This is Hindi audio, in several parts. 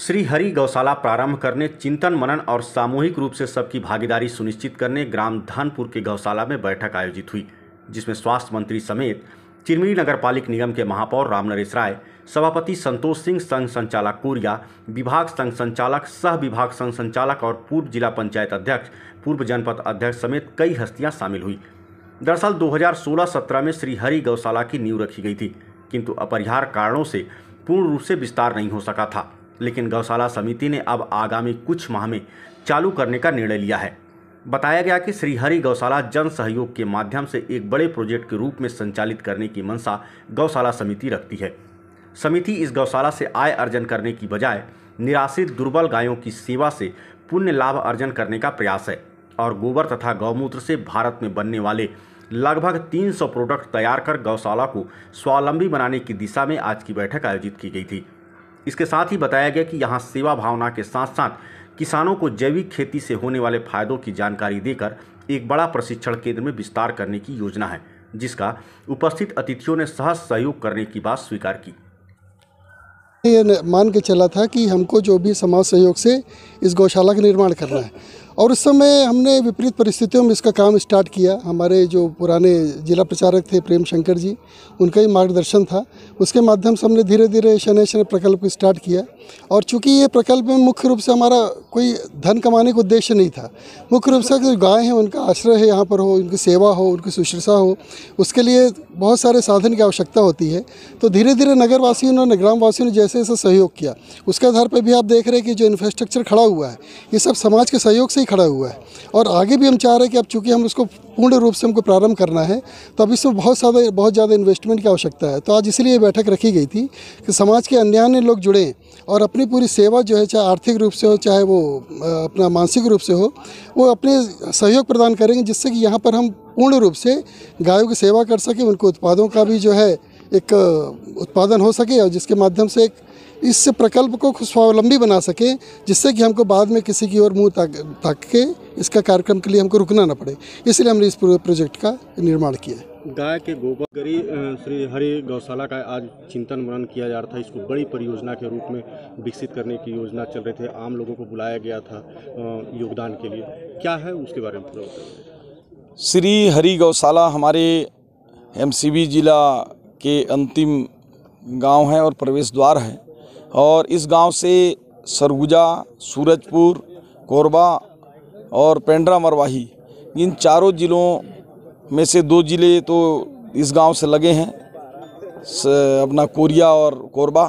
श्री हरि गौशाला प्रारंभ करने, चिंतन मनन और सामूहिक रूप से सबकी भागीदारी सुनिश्चित करने ग्राम धनपुर के गौशाला में बैठक आयोजित हुई, जिसमें स्वास्थ्य मंत्री समेत चिरमिरी नगर पालिक निगम के महापौर रामनरेश राय, सभापति संतोष सिंह, संघ संचालक कोरिया, विभाग संघ संचालक, सह विभाग संघ संचालक और पूर्व जिला पंचायत अध्यक्ष, पूर्व जनपद अध्यक्ष समेत कई हस्तियां शामिल हुई। दरअसल 2016-17 में श्री हरि गौशाला की नींव रखी गई थी, किंतु अपरिहार्य कारणों से पूर्ण रूप से विस्तार नहीं हो सका था। लेकिन गौशाला समिति ने अब आगामी कुछ माह में चालू करने का निर्णय लिया है। बताया गया कि श्री हरि गौशाला जन सहयोग के माध्यम से एक बड़े प्रोजेक्ट के रूप में संचालित करने की मंशा गौशाला समिति रखती है। समिति इस गौशाला से आय अर्जन करने की बजाय निराश्रित दुर्बल गायों की सेवा से पुण्य लाभ अर्जन करने का प्रयास है और गोबर तथा गौमूत्र से भारत में बनने वाले लगभग 300 प्रोडक्ट तैयार कर गौशाला को स्वावलंबी बनाने की दिशा में आज की बैठक आयोजित की गई थी। इसके साथ ही बताया गया कि यहां सेवा भावना के साथ साथ किसानों को जैविक खेती से होने वाले फायदों की जानकारी देकर एक बड़ा प्रशिक्षण केंद्र में विस्तार करने की योजना है, जिसका उपस्थित अतिथियों ने सहज सहयोग करने की बात स्वीकार की। ये मान के चला था कि हमको जो भी समाज सहयोग से इस गौशाला का निर्माण करना है और उस समय हमने विपरीत परिस्थितियों में इसका काम स्टार्ट किया। हमारे जो पुराने जिला प्रचारक थे प्रेम शंकर जी, उनका ही मार्गदर्शन था। उसके माध्यम से हमने धीरे धीरे शनय प्रकल्प को स्टार्ट किया और चूंकि ये प्रकल्प में मुख्य रूप से हमारा कोई धन कमाने का उद्देश्य नहीं था। मुख्य रूप से जो गाय हैं उनका आश्रय है, यहाँ पर हो, उनकी सेवा हो, उनकी शुश्रूषा हो, उसके लिए बहुत सारे साधन की आवश्यकता होती है। तो धीरे धीरे नगरवासियों ने, ग्रामवासियों ने जैसे जैसे सहयोग किया, उसके आधार पर भी आप देख रहे हैं कि जो इंफ्रास्ट्रक्चर खड़ा हुआ है ये सब समाज के सहयोग से ही खड़ा हुआ है। और आगे भी हम चाह रहे हैं कि अब चूँकि हम उसको पूर्ण रूप से हमको प्रारंभ करना है तो अब इसमें बहुत ज़्यादा इन्वेस्टमेंट की आवश्यकता है। तो आज इसलिए ये बैठक रखी गई थी कि समाज के अन्य अन्य लोग जुड़ें और अपनी पूरी सेवा जो है, चाहे आर्थिक रूप से हो, चाहे वो अपना मानसिक रूप से हो, वो अपने सहयोग प्रदान करेंगे, जिससे कि यहाँ पर हम पूर्ण रूप से गायों की सेवा कर सकें, उनको उत्पादों का भी जो है एक उत्पादन हो सके और जिसके माध्यम से इस प्रकल्प को स्वावलंबी बना सके, जिससे कि हमको बाद में किसी की ओर मुंह ताक के इसका कार्यक्रम के लिए हमको रुकना ना पड़े। इसलिए हमने इस प्रोजेक्ट का निर्माण किया है। गाय के गोबर गरी श्री हरि गौशाला का आज चिंतन मनन किया जा रहा था। इसको बड़ी परियोजना के रूप में विकसित करने की योजना चल रहे थे। आम लोगों को बुलाया गया था योगदान के लिए। क्या है उसके बारे में पूरा बताइए। श्री हरि गौशाला हमारे एमसीबी जिला के अंतिम गांव है और प्रवेश द्वार है और इस गांव से सरगुजा, सूरजपुर, कोरबा और पेंड्रा मरवाही, इन चारों ज़िलों में से 2 ज़िले तो इस गांव से लगे हैं, अपना कोरिया और कोरबा।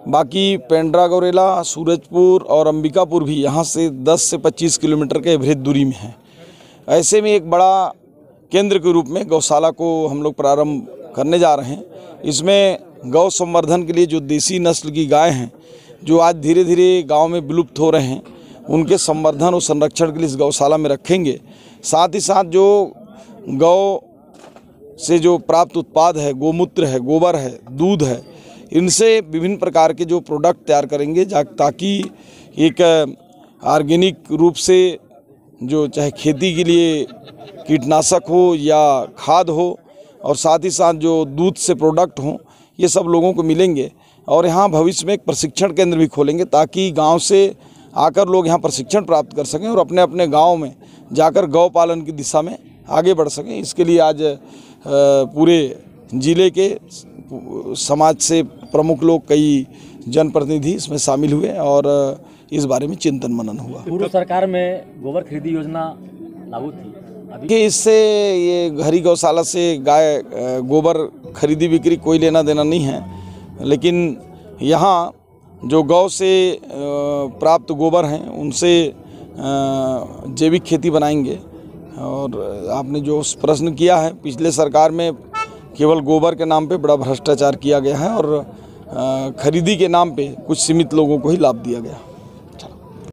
बाकी पेंड्रा, गौरेला, सूरजपुर और अंबिकापुर भी यहाँ से 10 से 25 किलोमीटर के एवरेज दूरी में है। ऐसे में एक बड़ा केंद्र के रूप में गौशाला को हम लोग प्रारंभ करने जा रहे हैं। इसमें गौ संवर्धन के लिए जो देसी नस्ल की गाय हैं, जो आज धीरे धीरे गांव में विलुप्त हो रहे हैं, उनके संवर्धन और संरक्षण के लिए इस गौशाला में रखेंगे। साथ ही साथ जो गौ से जो प्राप्त उत्पाद है, गोमूत्र है, गोबर है, दूध है, इनसे विभिन्न प्रकार के जो प्रोडक्ट तैयार करेंगे ताकि एक ऑर्गेनिक रूप से जो चाहे खेती के लिए कीटनाशक हो या खाद हो और साथ ही साथ जो दूध से प्रोडक्ट हों, ये सब लोगों को मिलेंगे। और यहाँ भविष्य में एक प्रशिक्षण केंद्र भी खोलेंगे ताकि गांव से आकर लोग यहाँ प्रशिक्षण प्राप्त कर सकें और अपने अपने गांव में जाकर गौ पालन की दिशा में आगे बढ़ सकें। इसके लिए आज पूरे जिले के समाज से प्रमुख लोग, कई जनप्रतिनिधि इसमें शामिल हुए और इस बारे में चिंतन मनन हुआ। पूर्व सरकार में गोबर खरीदी योजना लागू थी। कि इससे ये हरि गौशाला से गाय गोबर खरीदी बिक्री कोई लेना देना नहीं है, लेकिन यहाँ जो गौ से प्राप्त गोबर हैं उनसे जैविक खेती बनाएंगे। और आपने जो प्रश्न किया है, पिछले सरकार में केवल गोबर के नाम पे बड़ा भ्रष्टाचार किया गया है और खरीदी के नाम पे कुछ सीमित लोगों को ही लाभ दिया गया।